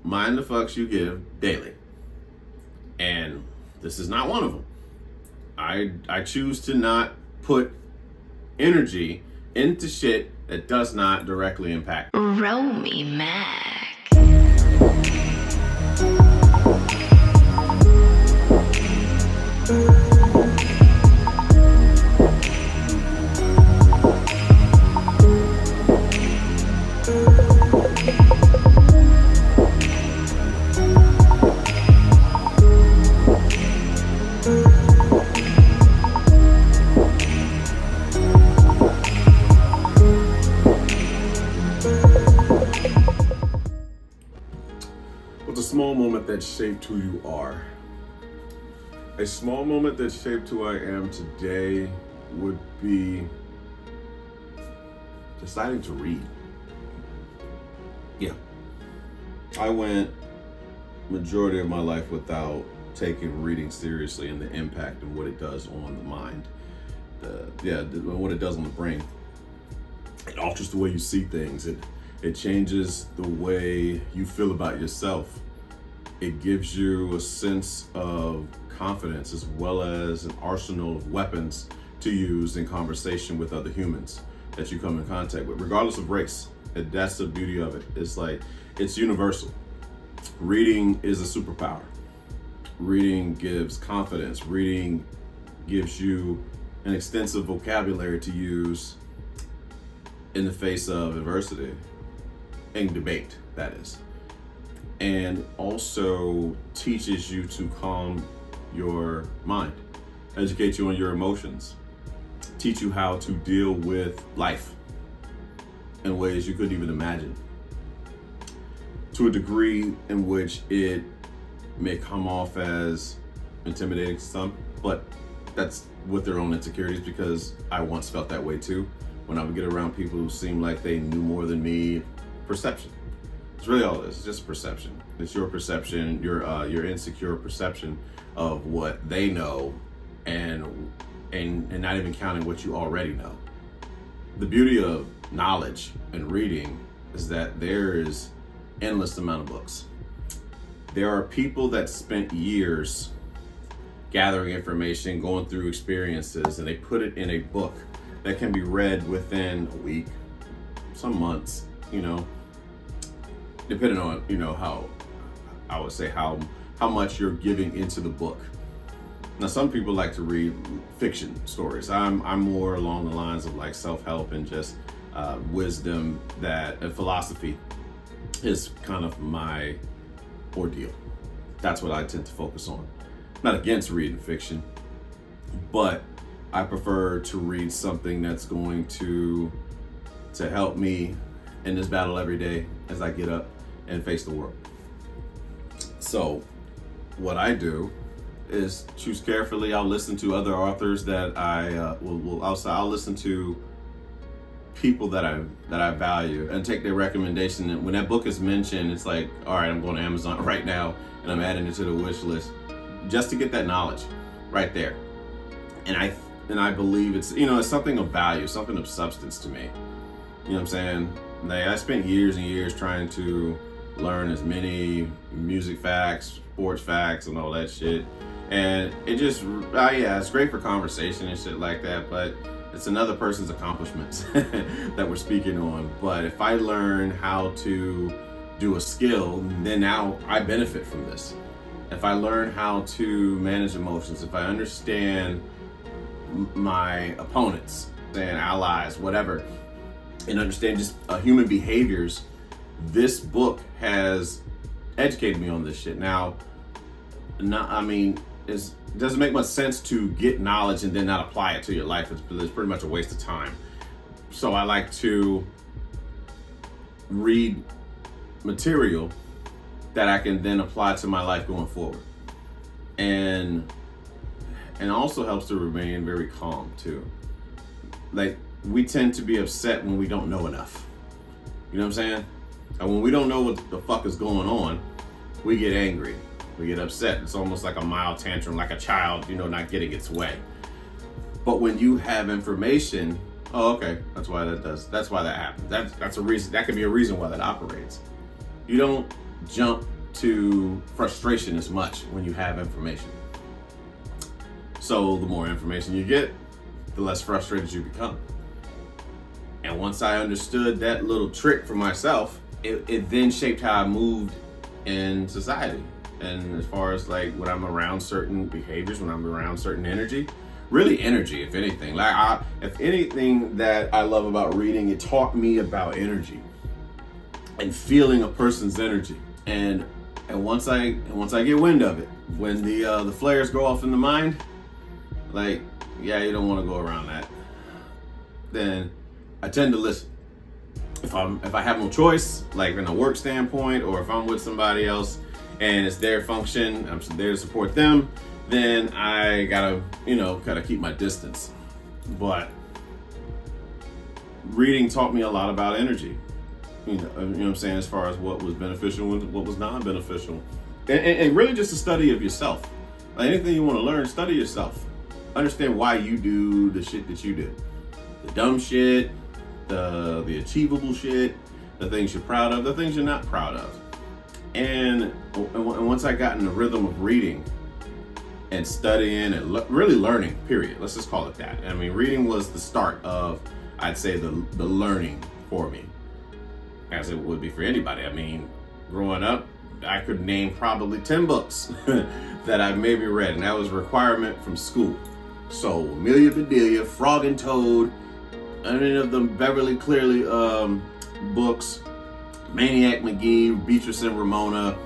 Mind the fucks you give daily. And this is not one of them. I choose to not put energy into shit that does not directly impact. Roll me, Mac. What's a small moment that shaped who you are? A small moment that shaped who I am today would be deciding to read. Yeah. I went majority of my life without taking reading seriously and the impact of what it does on the mind. What it does on the brain. It alters the way you see things. It changes the way you feel about yourself. It gives you a sense of confidence as well as an arsenal of weapons to use in conversation with other humans that you come in contact with, regardless of race. And that's the beauty of it. It's universal. Reading is a superpower. Reading gives confidence. Reading gives you an extensive vocabulary to use in the face of adversity and debate, that is. And also teaches you to calm your mind, educate you on your emotions, teach you how to deal with life in ways you couldn't even imagine, to a degree in which it may come off as intimidating to some, but that's with their own insecurities, because I once felt that way too. When I would get around people who seemed like they knew more than me. Perception. It's really all it is. It's just perception. It's your perception, your insecure perception of what they know, and not even counting what you already know. The beauty of knowledge and reading is that there is endless amount of books. There are people that spent years gathering information, going through experiences, and they put it in a book that can be read within a week, some months, depending on, how I would say how much you're giving into the book. Now, some people like to read fiction stories. I'm more along the lines of like self-help and just wisdom, and philosophy is kind of my ordeal. That's what I tend to focus on. Not against reading fiction, but I prefer to read something that's going to help me in this battle every day as I get up and face the world. So what I do is choose carefully. I'll listen to other authors that I'll listen to people that I value and take their recommendation. And when that book is mentioned, it's like, all right, I'm going to Amazon right now and I'm adding it to the wish list just to get that knowledge right there. And I believe it's, it's something of value, something of substance to me. You know what I'm saying? Like, I spent years and years trying to learn as many music facts, sports facts, and all that shit. And it just, it's great for conversation and shit like that, but it's another person's accomplishments that we're speaking on. But if I learn how to do a skill, then now I benefit from this. If I learn how to manage emotions, if I understand my opponents and allies, whatever, and understand just human behaviors, this book has educated me on this shit. Now, it doesn't make much sense to get knowledge and then not apply it to your life. It's pretty much a waste of time. So I like to read material that I can then apply to my life going forward. And also helps to remain very calm too. Like, we tend to be upset when we don't know enough. You know what I'm saying? And when we don't know what the fuck is going on, we get angry. We get upset. It's almost like a mild tantrum, like a child, not getting its way. But when you have information, oh, okay, that's why that happens. That's a reason. That could be a reason why that operates. You don't jump to frustration as much when you have information. So the more information you get, the less frustrated you become. And once I understood that little trick for myself, it then shaped how I moved in society. And as far as like when I'm around certain behaviors, when I'm around certain energy, really energy, if anything. If anything that I love about reading, it taught me about energy and feeling a person's energy. And once I get wind of it, when the flares go off in the mind, like, you don't want to go around that, then I tend to listen. If I have no choice, like in a work standpoint, or if I'm with somebody else and it's their function, I'm there to support them, then I gotta keep my distance. But reading taught me a lot about energy. You know what I'm saying, as far as what was beneficial and what was non-beneficial. And really just a study of yourself. Like, anything you want to learn, study yourself. Understand why you do the shit that you do. The dumb shit, the achievable shit, the things you're proud of, the things you're not proud of. And once I got in the rhythm of reading and studying and really learning, period. Let's just call it that. I mean, reading was the start of, I'd say, the learning for me, as it would be for anybody. I mean, growing up, I could name probably 10 books that I maybe read, and that was a requirement from school. So Amelia Bedelia, Frog and Toad, any of the Beverly Cleary books, Maniac McGee, Beatrice and Ramona,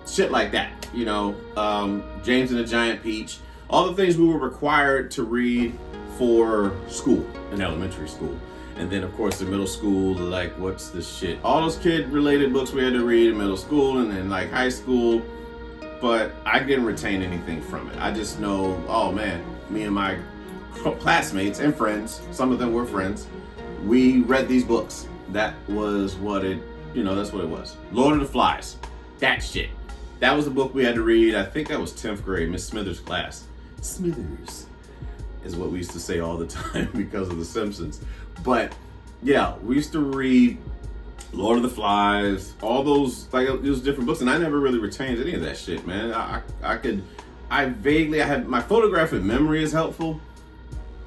shit like that, James and the Giant Peach, all the things we were required to read for school, in elementary school. And then, of course, in middle school, like, what's this shit? All those kid-related books we had to read in middle school and then, like, high school. But I didn't retain anything from it. I just know, oh, man, me and my classmates and friends, some of them were friends, we read these books. That was what that's what it was. Lord of the Flies. That shit. That was the book we had to read. I think that was 10th grade, Miss Smithers' class. Smithers is what we used to say all the time because of The Simpsons. But yeah, we used to read Lord of the Flies, all those, like, those different books, and I never really retained any of that shit, man. I had my photographic memory is helpful,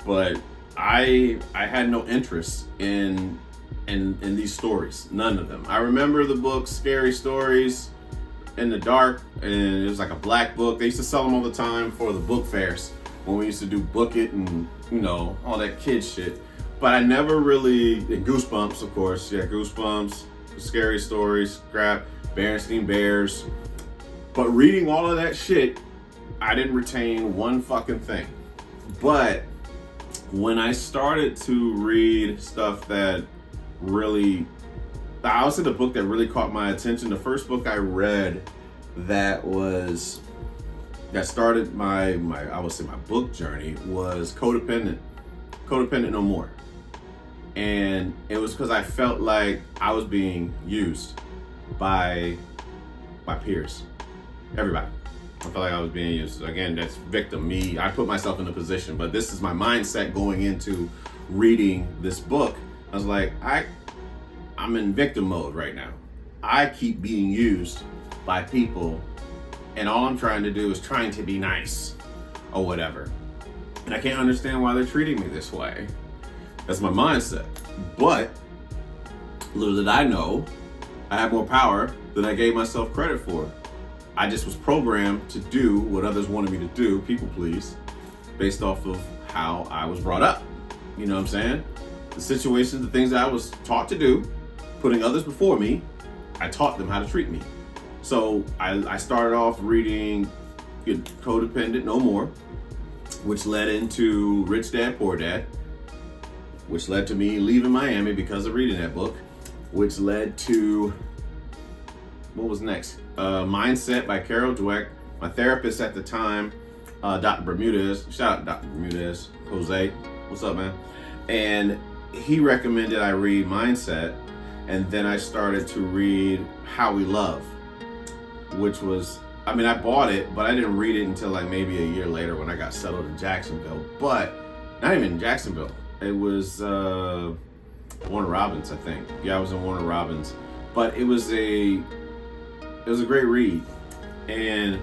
but I had no interest in these stories, none of them. I remember the book Scary Stories in the Dark, and it was like a black book. They used to sell them all the time for the book fairs when we used to do Book It and all that kid shit. But I never really, and Goosebumps, of course, Goosebumps, Scary Stories, Berenstain Bears. But reading all of that shit, I didn't retain one fucking thing. But when I started to read stuff that really, I would say the book that really caught my attention, the first book I read that started my I would say my book journey was Codependent No More. And it was because I felt like I was being used by my peers, everybody. I felt like I was being used. Again, that's victim, me. I put myself in a position, but this is my mindset going into reading this book. I was like, I'm in victim mode right now. I keep being used by people, and all I'm trying to do is trying to be nice or whatever. And I can't understand why they're treating me this way. That's my mindset. But little did I know, I have more power than I gave myself credit for. I just was programmed to do what others wanted me to do, people please, based off of how I was brought up. You know what I'm saying? The situations, the things that I was taught to do, putting others before me, I taught them how to treat me. So I started off reading Codependent No More, which led into Rich Dad, Poor Dad, which led to me leaving Miami because of reading that book, which led to, what was next? Mindset by Carol Dweck. My therapist at the time, Dr. Bermudez, shout out Dr. Bermudez, Jose, what's up, man? And he recommended I read Mindset, and then I started to read How We Love, which was, I bought it, but I didn't read it until like maybe a year later when I got settled in Jacksonville. But not even in Jacksonville. It was Warner Robins, I think. Yeah, I was in Warner Robins. But it was a great read. And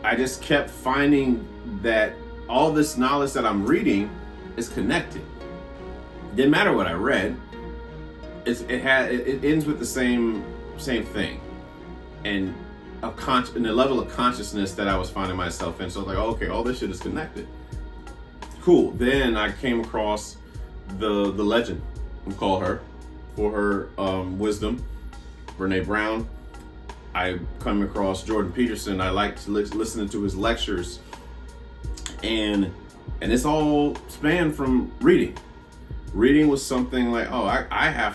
I just kept finding that all this knowledge that I'm reading is connected. Didn't matter what I read. It ends with the same thing. And the level of consciousness that I was finding myself in. So I was like, oh, okay, all this shit is connected. Cool. Then I came across the legend, we call her, for her wisdom, Brene Brown. I come across Jordan Peterson. I liked listening to his lectures, and it's all spanned from reading. Reading was something like, oh, I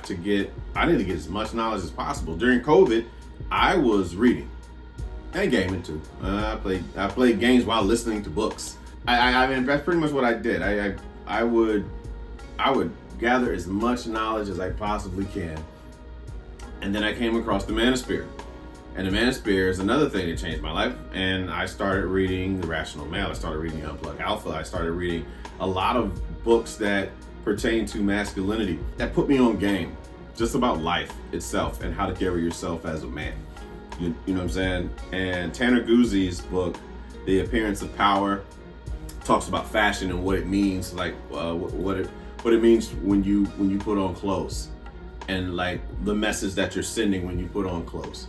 need to get as much knowledge as possible. During COVID, I was reading and gaming too. I played games while listening to books. That's pretty much what I did. I would gather as much knowledge as I possibly can. And then I came across the Manosphere. And the Manosphere is another thing that changed my life. And I started reading The Rational Male. I started reading Unplugged Alpha. I started reading a lot of books that pertain to masculinity that put me on game, just about life itself and how to carry yourself as a man. You know what I'm saying? And Tanner Guzzi's book, The Appearance of Power, talks about fashion and what it means, like what it means when you put on clothes, and like the message that you're sending when you put on clothes,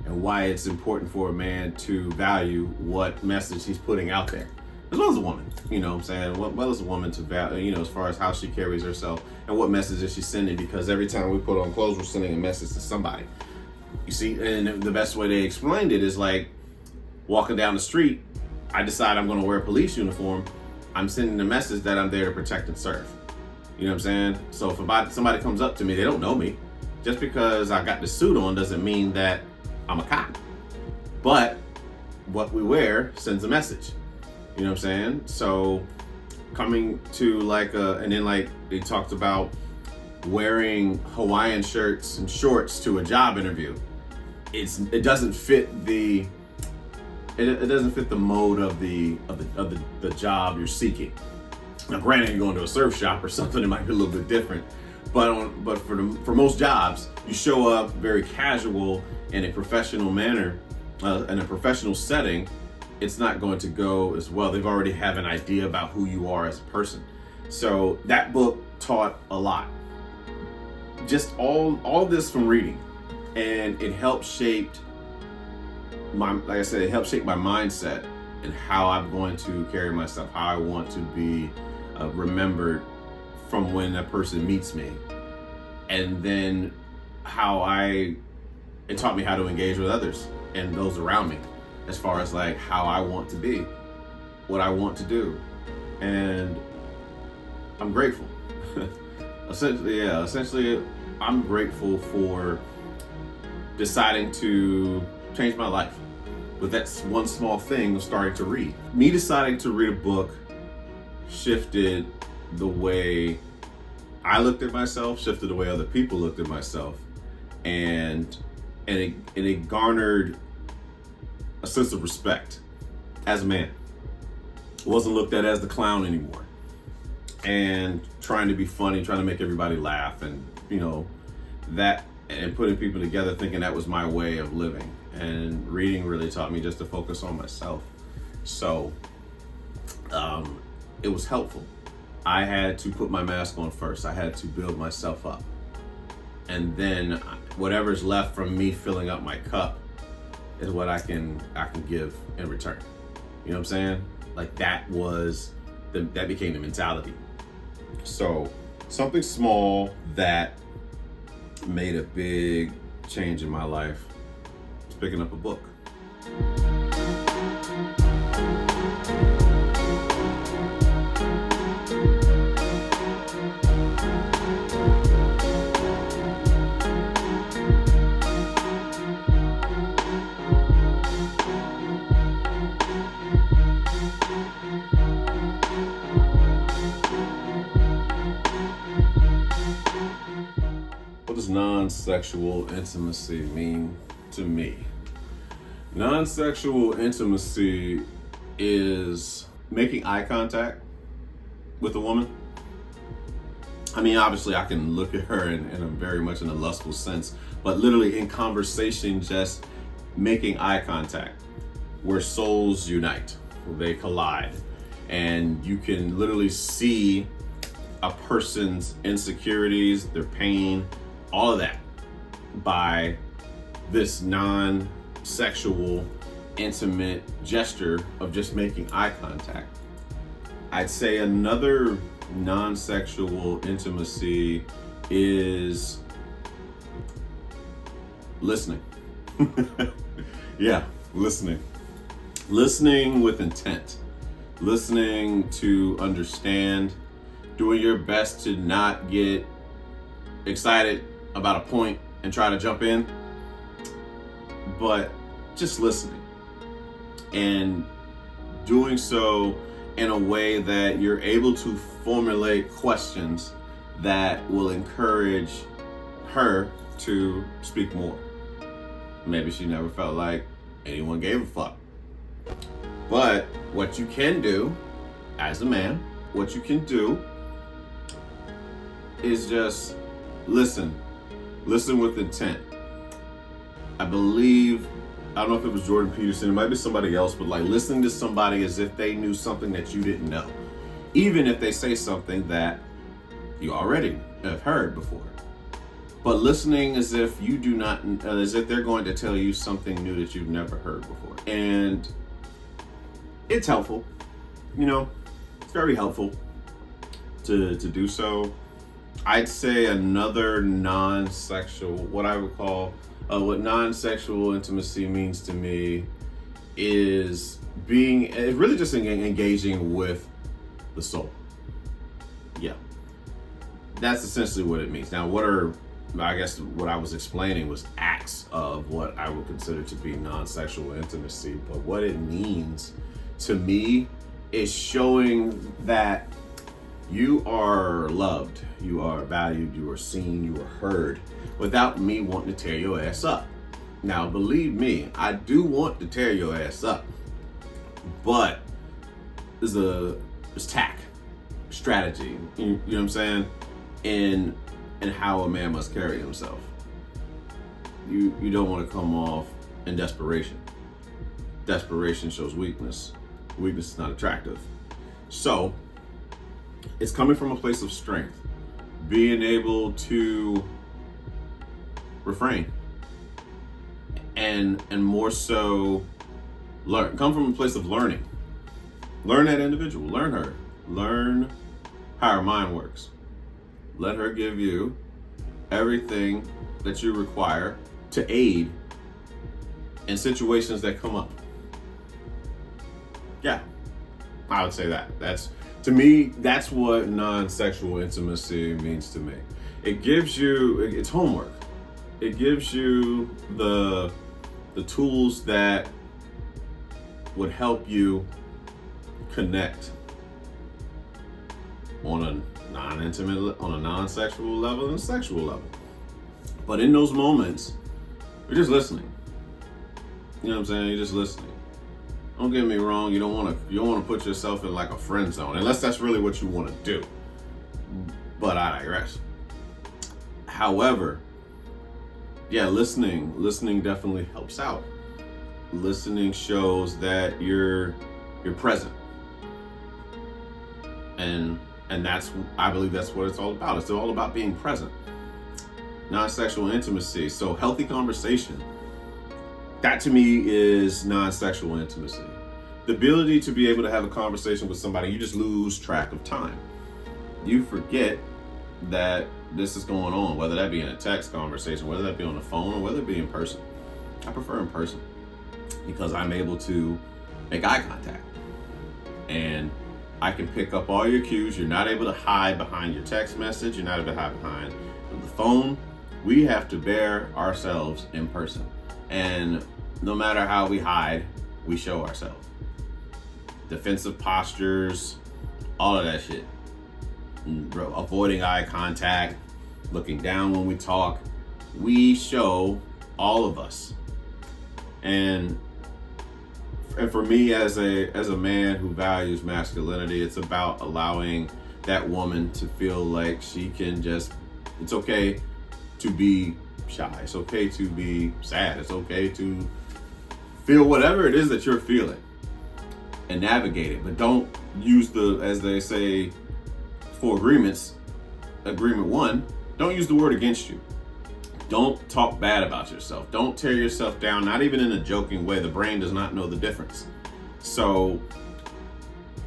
and why it's important for a man to value what message he's putting out there, as well as a woman. You know what I'm saying? Well as a woman to value, as far as how she carries herself and what messages she's sending, because every time we put on clothes, we're sending a message to somebody. You see, and the best way they explained it is like walking down the street. I decide I'm going to wear a police uniform. I'm sending a message that I'm there to protect and serve. You know what I'm saying? So if somebody comes up to me, they don't know me. Just because I got the suit on doesn't mean that I'm a cop. But what we wear sends a message. You know what I'm saying? So coming to and then they talked about wearing Hawaiian shirts and shorts to a job interview. It doesn't fit the mode of the job you're seeking. Now, granted, you're going to a surf shop or something, it might be a little bit different. But for most jobs, you show up very casual in a professional manner, in a professional setting. It's not going to go as well. They've already have an idea about who you are as a person. So that book taught a lot. Just all this from reading, and it helped shape my mindset and how I'm going to carry myself, how I want to be remembered from when a person meets me, and then it taught me how to engage with others and those around me, as far as like how I want to be, what I want to do, and I'm grateful. Essentially, I'm grateful for deciding to change my life. But that's one small thing of starting to read. Me deciding to read a book shifted the way I looked at myself, shifted the way other people looked at myself, and it garnered a sense of respect as a man. I wasn't looked at as the clown anymore, and trying to be funny, trying to make everybody laugh, and that, and putting people together, thinking that was my way of living. And reading really taught me just to focus on myself. So it was helpful. I had to put my mask on first. I had to build myself up, and then whatever's left from me filling up my cup is what I can give in return. You know what I'm saying? Like that became the mentality. So something small that made a big change in my life was picking up a book. What does non-sexual intimacy mean to me? Non-sexual intimacy is making eye contact with a woman. I mean, obviously I can look at her in a very much in a lustful sense, but literally in conversation, just making eye contact where souls unite, where they collide, and you can literally see a person's insecurities, their pain, all of that by this non-sexual, intimate gesture of just making eye contact. I'd say another non-sexual intimacy is listening. Yeah, listening. Listening with intent. Listening to understand. Doing your best to not get excited about a point and try to jump in, but just listening, and doing so in a way that you're able to formulate questions that will encourage her to speak more. Maybe she never felt like anyone gave a fuck. But what you can do as a man, what you can do is just listen with intent. I don't know if it was Jordan Peterson, it might be somebody else, but like listening to somebody as if they knew something that you didn't know, even if they say something that you already have heard before. But listening as if you do not, as if they're going to tell you something new that you've never heard before. And it's helpful, it's very helpful to do so. I'd say another non-sexual, what I would call, what non-sexual intimacy means to me is really just engaging with the soul. Yeah, that's essentially what it means. Now, what I was explaining was acts of what I would consider to be non-sexual intimacy, but what it means to me is showing that you are loved, you are valued, you are seen, you are heard, without me wanting to tear your ass up. Now, believe me, I do want to tear your ass up, but there's tact, strategy, you know what I'm saying, in how a man must carry himself. You don't want to come off in desperation. Desperation shows weakness. Weakness is not attractive. So, it's coming from a place of strength, being able to refrain and more so come from a place of learning. Learn that individual, learn her, learn how her mind works. Let her give you everything that you require to aid in situations that come up. Yeah, I would say that. To me, that's what non-sexual intimacy means to me. It gives you, it's homework. It gives you the tools that would help you connect on a non-intimate, on a non-sexual level and a sexual level. But in those moments, you're just listening. You know what I'm saying? You're just listening. Don't get me wrong. You don't want to put yourself in like a friend zone unless that's really what you want to do. But I digress. However, yeah, listening definitely helps out. Listening shows that you're present. And I believe that's what it's all about. It's all about being present. Non-sexual intimacy. So healthy conversation. That to me is non-sexual intimacy. The ability to be able to have a conversation with somebody, you just lose track of time. You forget that this is going on, whether that be in a text conversation, whether that be on the phone, or whether it be in person. I prefer in person because I'm able to make eye contact and I can pick up all your cues. You're not able to hide behind your text message. You're not able to hide behind the phone. We have to bear ourselves in person. And no matter how we hide, we show ourselves. Defensive postures, all of that shit. Avoiding eye contact, looking down when we talk. We show all of us. And for me as a man who values masculinity, it's about allowing that woman to feel like she can it's okay to be shy. It's okay to be sad. It's okay to feel whatever it is that you're feeling and navigate it. But don't use as they say, for agreement one, don't use the word against you. Don't talk bad about yourself. Don't tear yourself down, not even in a joking way. The brain does not know the difference. So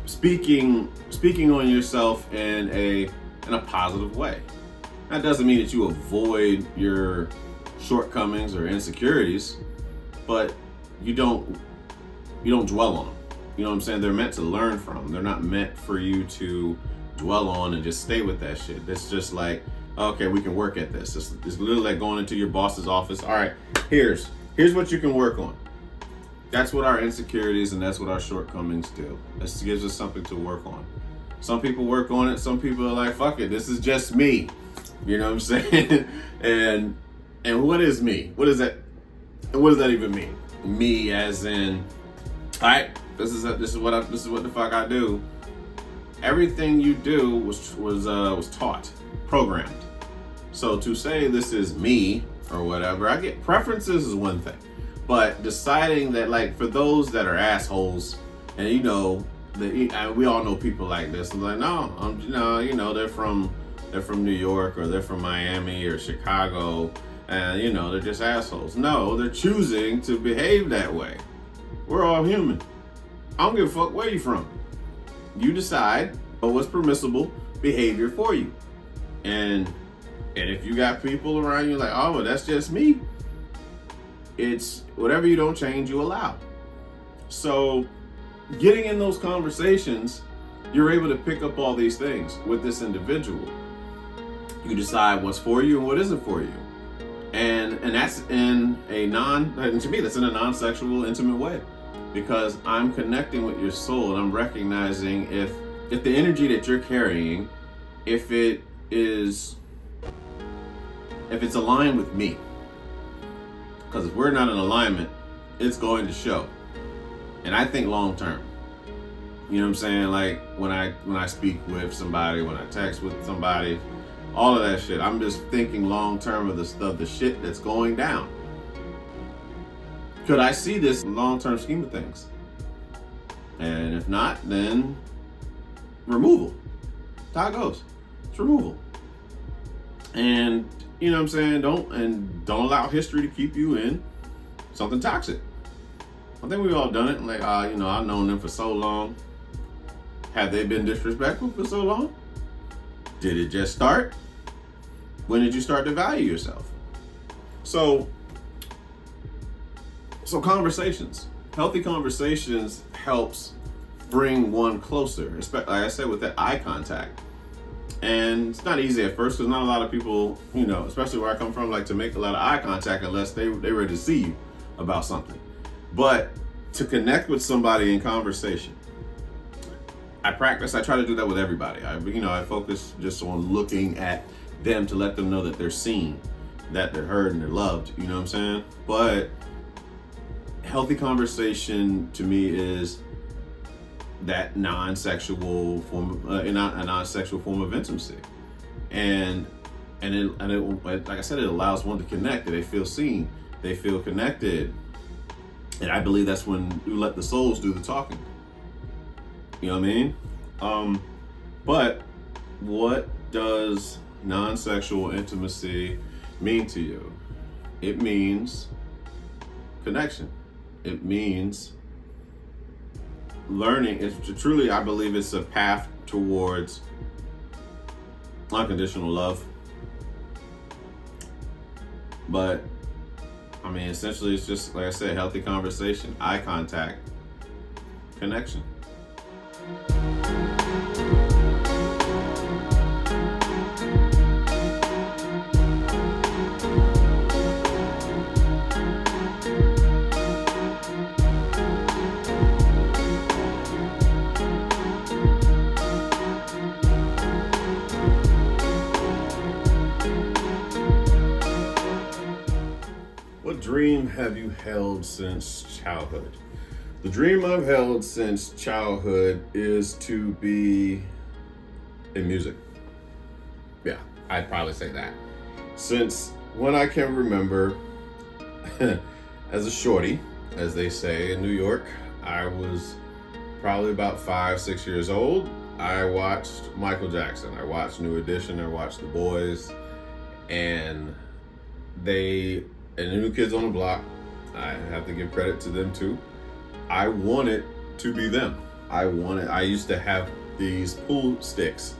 speaking on yourself in a positive way. That doesn't mean that you avoid your shortcomings or insecurities, but you don't dwell on them. You know what I'm saying? They're meant to learn from. They're not meant for you to dwell on and just stay with that shit. It's just like, okay, we can work at this. It's literally like going into your boss's office. All right, here's what you can work on. That's what our insecurities and that's what our shortcomings do. This gives us something to work on. Some people work on it. Some people are like, fuck it, this is just me. You know what I'm saying? and what is me? What is that? What does that even mean? Me as in, all right, this is what the fuck I do. Everything you do was taught, programmed. So to say this is me or whatever, I get preferences is one thing, but deciding that, like, for those that are assholes, and we all know people like this. I'm like, no, they're from New York or they're from Miami or Chicago, and they're just assholes. No, they're choosing to behave that way. We're all human. I don't give a fuck where you from. You decide what's permissible behavior for you. And if you got people around you like, oh, well, that's just me. It's whatever you don't change, you allow. So getting in those conversations, you're able to pick up all these things with this individual. You decide what's for you and what isn't for you. And that's to me, that's in a non-sexual, intimate way. Because I'm connecting with your soul and I'm recognizing if the energy that you're carrying, if it's aligned with me. Because if we're not in alignment, it's going to show. And I think long term. You know what I'm saying? Like when I speak with somebody, when I text with somebody, all of that shit, I'm just thinking long term of the shit that's going down. Could I see this long-term scheme of things? And if not, then removal. That's how it goes. It's removal. And you know what I'm saying? Don't allow history to keep you in something toxic. I think we've all done it. Like, I've known them for so long. Have they been disrespectful for so long? Did it just start? When did you start to value yourself? So conversations, healthy conversations helps bring one closer, like I said, with that eye contact. And it's not easy at first because not a lot of people, especially where I come from, like to make a lot of eye contact unless they're ready to see you about something. But to connect with somebody in conversation, I practice. I try to do that with everybody. I focus just on looking at them to let them know that they're seen, that they're heard, and they're loved. You know what I'm saying? But healthy conversation to me is that non-sexual form, a non-sexual form of intimacy, and it, like I said, it allows one to connect. They feel seen, they feel connected, and I believe that's when you let the souls do the talking. You know what I mean? But what does non-sexual intimacy mean to you? It means connection. It means learning. It's truly, I believe it's a path towards unconditional love. But I mean, essentially, it's just, like I said, healthy conversation, eye contact, connection. What dream have you held since childhood? The dream I've held since childhood is to be in music. Yeah, I'd probably say that. Since when I can remember, as a shorty, as they say in New York, I was probably about 5-6 years old. I watched Michael Jackson. I watched New Edition. I watched The Boys, and the New Kids on the Block. I have to give credit to them too. I wanted to be them. I used to have these pool sticks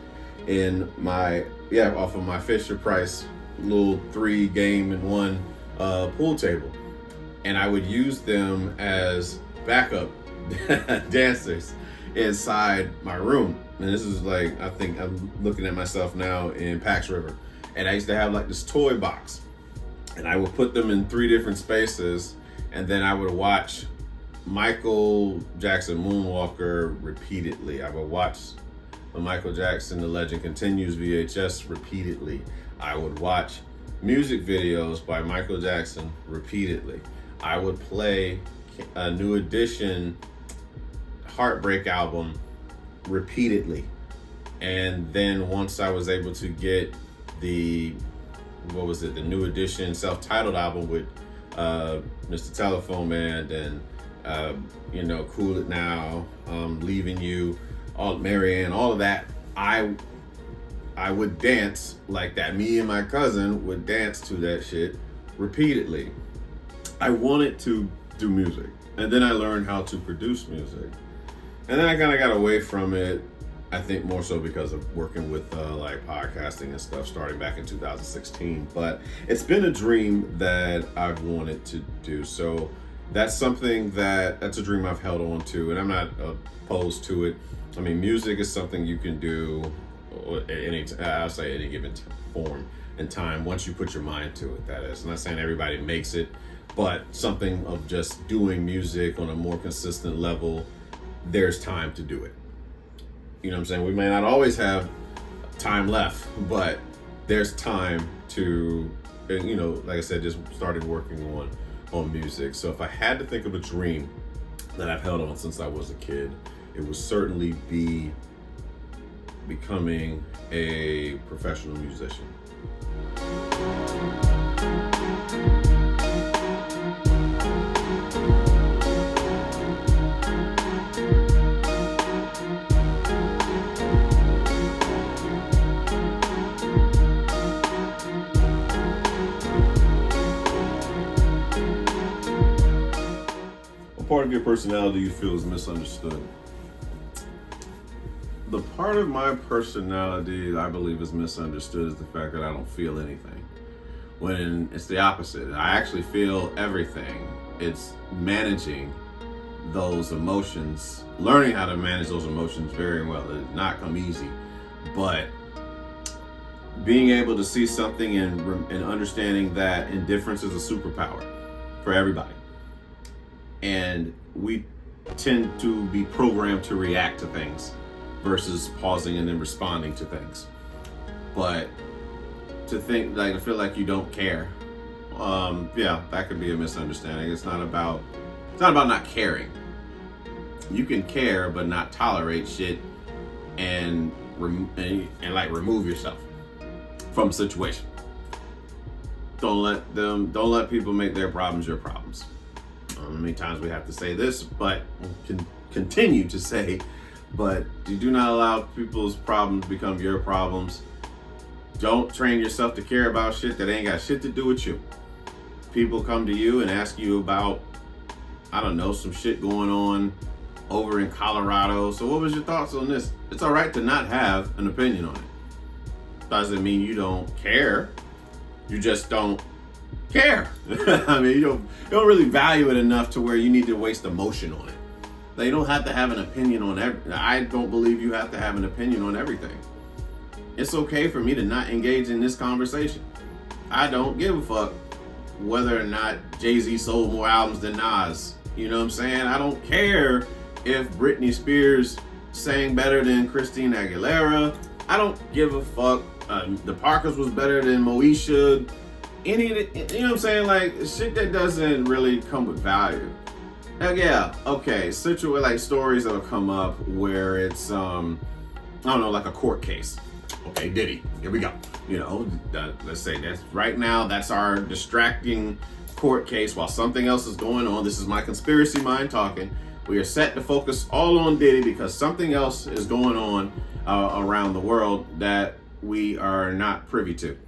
in my, off of my Fisher Price little 3-game-in-1 pool table. And I would use them as backup dancers inside my room. And this is like, I think I'm looking at myself now in Pax River. And I used to have like this toy box. And I would put them in 3 different spaces. And then I would watch Michael Jackson Moonwalker repeatedly. I would watch the Michael Jackson The Legend Continues VHS repeatedly. I would watch music videos by Michael Jackson repeatedly. I would play a New Edition Heartbreak album repeatedly. And then once I was able to get the New Edition self-titled album with Mr. Telephone Man and Cool It Now, Leaving You, Marianne, all of that, I would dance like that. Me and my cousin would dance to that shit repeatedly. I wanted to do music, and then I learned how to produce music, and then I kind of got away from it. I think more so because of working with like podcasting and stuff starting back in 2016. But it's been a dream that I've wanted to do. So that's a dream I've held on to, and I'm not opposed to it. I mean, music is something you can do at any given form and time once you put your mind to it, that is. I'm not saying everybody makes it, but something of just doing music on a more consistent level, there's time to do it. You know what I'm saying? We may not always have time left, but there's time to, like I said, just started working on music. So if I had to think of a dream that I've held on since I was a kid, it would certainly be becoming a professional musician. Part of your personality you feel is misunderstood. The part of my personality I believe is misunderstood is the fact that I don't feel anything. When it's the opposite. I actually feel everything. It's managing those emotions, learning how to manage those emotions very well. It did not come easy, but being able to see something and understanding that indifference is a superpower for everybody. And we tend to be programmed to react to things versus pausing and then responding to things. But to think, like, I feel like you don't care. Yeah, that could be a misunderstanding. It's not about not caring. You can care but not tolerate shit and remove yourself from a situation. Don't let people make their problems your problems. Many times we have to say this, but can continue to say, but you do not allow people's problems become your problems. Don't train yourself to care about shit that ain't got shit to do with you. People come to you and ask you about, I don't know, some shit going on over in Colorado. So what was your thoughts on this? It's all right to not have an opinion on it. Doesn't mean you don't care. You just don't care. I mean, you don't really value it enough to where you need to waste emotion on it. Like, you don't have to have an opinion on everything. I don't believe you have to have an opinion on everything. It's okay for me to not engage in this conversation. I don't give a fuck whether or not Jay-Z sold more albums than Nas. You know what I'm saying? I don't care if Britney Spears sang better than Christina Aguilera. I don't give a fuck. The Parkers was better than Moesha. Any of it, you know what I'm saying? Like, shit that doesn't really come with value. Yeah, okay. Like stories that'll come up where it's, I don't know, like a court case. Okay, Diddy, here we go. You know, let's say that's right now, that's our distracting court case while something else is going on. This is my conspiracy mind talking. We are set to focus all on Diddy because something else is going on around the world that we are not privy to.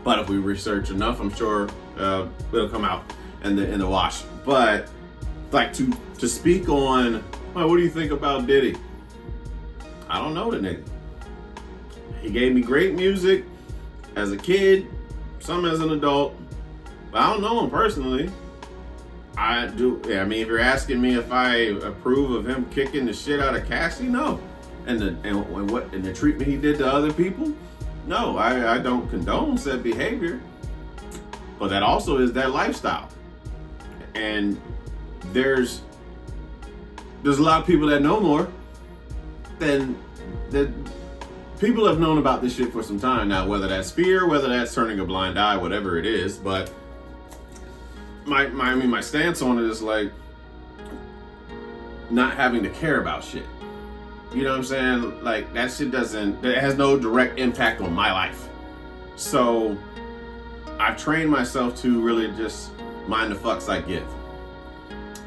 But if we research enough, I'm sure it'll come out in the wash. But like to speak on, well, what do you think about Diddy? I don't know the nigga. He gave me great music as a kid, some as an adult, but I don't know him personally. I do. Yeah, I mean, if you're asking me if I approve of him kicking the shit out of Cassie, no. And the treatment he did to other people, no. I don't condone said behavior. But that also is that lifestyle. And there's a lot of people that know more than that. People have known about this shit for some time now, whether that's fear, whether that's turning a blind eye, whatever it is. But my stance on it is like not having to care about shit. You know what I'm saying? Like, that shit it has no direct impact on my life. So I've trained myself to really just mind the fucks I give.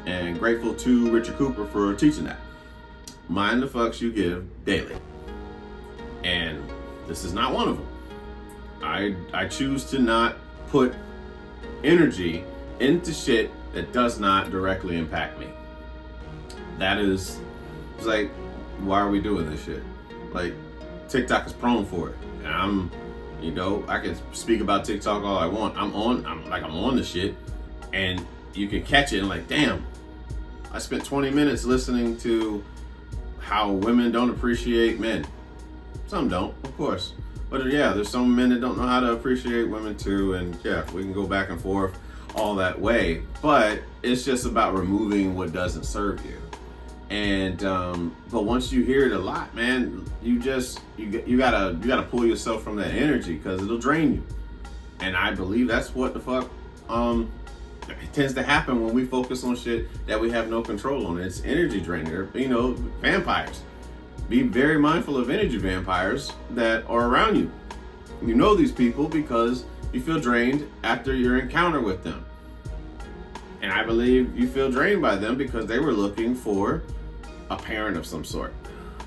And grateful to Richard Cooper for teaching that. Mind the fucks you give daily. And this is not one of them. I choose to not put energy into shit that does not directly impact me. It's like, why are we doing this shit? Like, TikTok is prone for it. And I can speak about TikTok all I want. I'm on the shit. And you can catch it and like, damn, I spent 20 minutes listening to how women don't appreciate men. Some don't, of course. But yeah, there's some men that don't know how to appreciate women too. And yeah, we can go back and forth all that way. But it's just about removing what doesn't serve you. And but once you hear it a lot, man, you gotta pull yourself from that energy because it'll drain you. And I believe that's what the fuck it tends to happen when we focus on shit that we have no control on. It's energy draining. Vampires. Be very mindful of energy vampires that are around you. You know these people because you feel drained after your encounter with them. And I believe you feel drained by them because they were looking for a parent of some sort.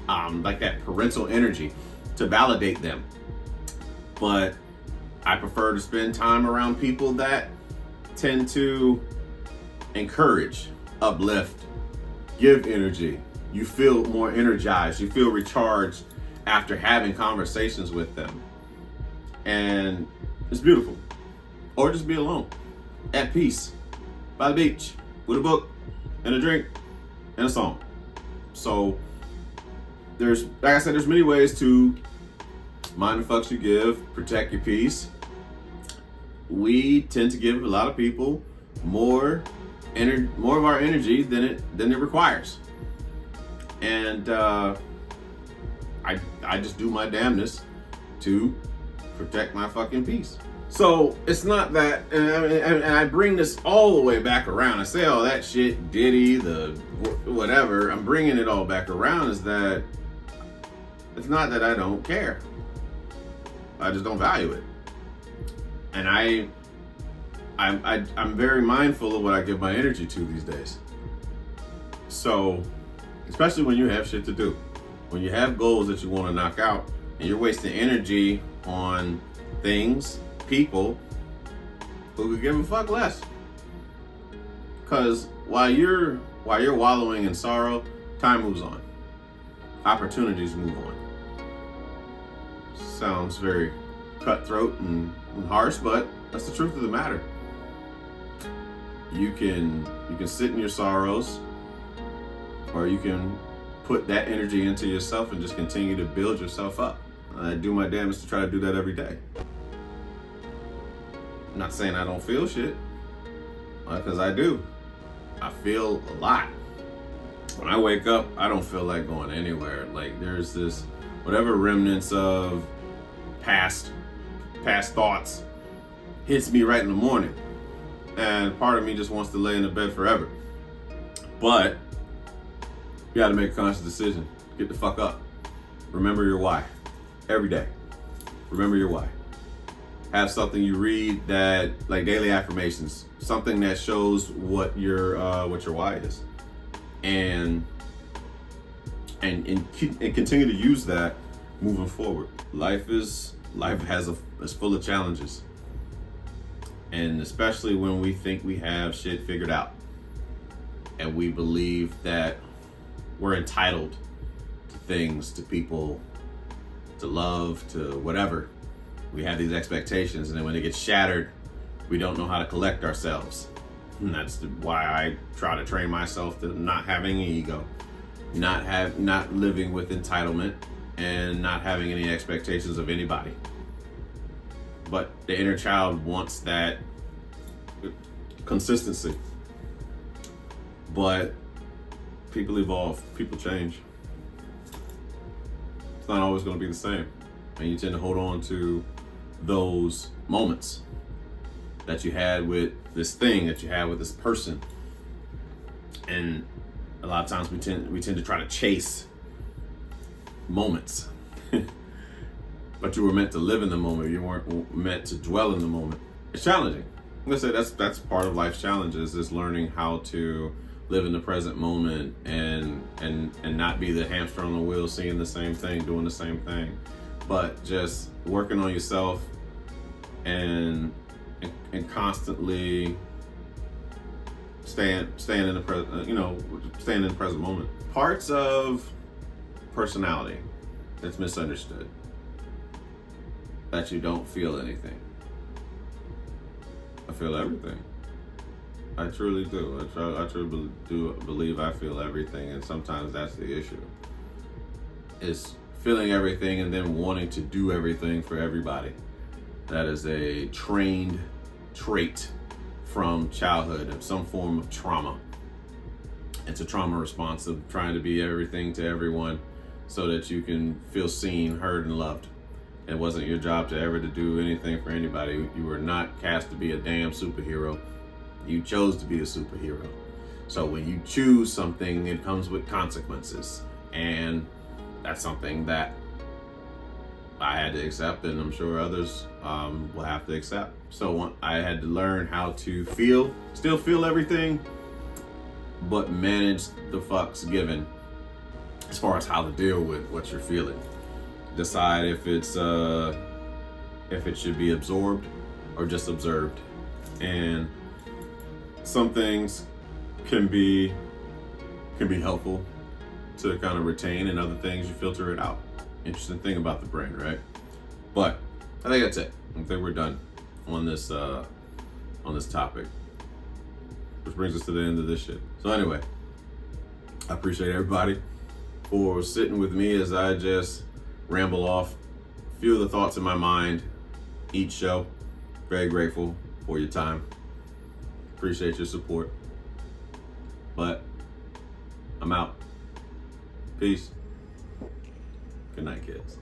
Like that parental energy to validate them. But I prefer to spend time around people that tend to encourage, uplift, give energy. You feel more energized. You feel recharged after having conversations with them. And it's beautiful. Or just be alone, at peace, by the beach, with a book and a drink and a song. So there's many ways to mind the fucks you give, protect your peace. We tend to give a lot of people more of our energy than it requires. And I just do my damnness to protect my fucking peace. So it's not that, and I bring this all the way back around. I say all that shit, Diddy, the whatever. I'm bringing it all back around. Is that it's not that I don't care. I just don't value it, and I'm very mindful of what I give my energy to these days. So, especially when you have shit to do, when you have goals that you want to knock out, and you're wasting energy on things, people who could give a fuck less. Because while you're wallowing in sorrow, time moves on. Opportunities move on. Sounds very cutthroat and harsh, but that's the truth of the matter. You can sit in your sorrows, or you can put that energy into yourself and just continue to build yourself up. I do my damnedest to try to do that every day. I'm not saying I don't feel shit, because I do. I feel a lot. When I wake up, I don't feel like going anywhere. Like there's this, whatever remnants of past thoughts hits me right in the morning. And part of me just wants to lay in the bed forever. But you gotta make a conscious decision. Get the fuck up. Remember your why. Every day. Remember your why. Have something you read that, like daily affirmations, something that shows what your why is, and continue to use that moving forward. Life is full of challenges, and especially when we think we have shit figured out, and we believe that we're entitled to things, to people, to love, to whatever. We have these expectations, and then when they get shattered, we don't know how to collect ourselves. And that's why I try to train myself to not having an ego, not living with entitlement, and not having any expectations of anybody. But the inner child wants that consistency. But people evolve, people change. It's not always going to be the same. And you tend to hold on to those moments that you had with this thing, that you had with this person. And a lot of times we tend to try to chase moments. But you were meant to live in the moment. You weren't meant to dwell in the moment. It's challenging. I'm gonna say that's part of life's challenges, is learning how to live in the present moment and not be the hamster on the wheel, seeing the same thing, doing the same thing, but just working on yourself and constantly staying in the present moment. Parts of personality that's misunderstood, that you don't feel anything. I feel everything. I truly do. I truly do believe I feel everything, and sometimes that's the issue. Is feeling everything and then wanting to do everything for everybody. That is a trained trait from childhood, of some form of trauma. It's a trauma response of trying to be everything to everyone so that you can feel seen, heard, and loved. It wasn't your job to do anything for anybody. You were not cast to be a damn superhero. You chose to be a superhero. So when you choose something, it comes with consequences. And that's something that I had to accept, and I'm sure others will have to accept. So I had to learn how to still feel everything, but manage the fucks given as far as how to deal with what you're feeling. Decide if it should be absorbed or just observed. And some things can be helpful to kind of retain, and other things you filter it out. Interesting thing about the brain, right? But I think that's it. I think we're done on this topic, which brings us to the end of this shit. So anyway, I appreciate everybody for sitting with me as I just ramble off a few of the thoughts in my mind each show. Very grateful for your time. Appreciate your support. But I'm out. Peace. Good night, kids.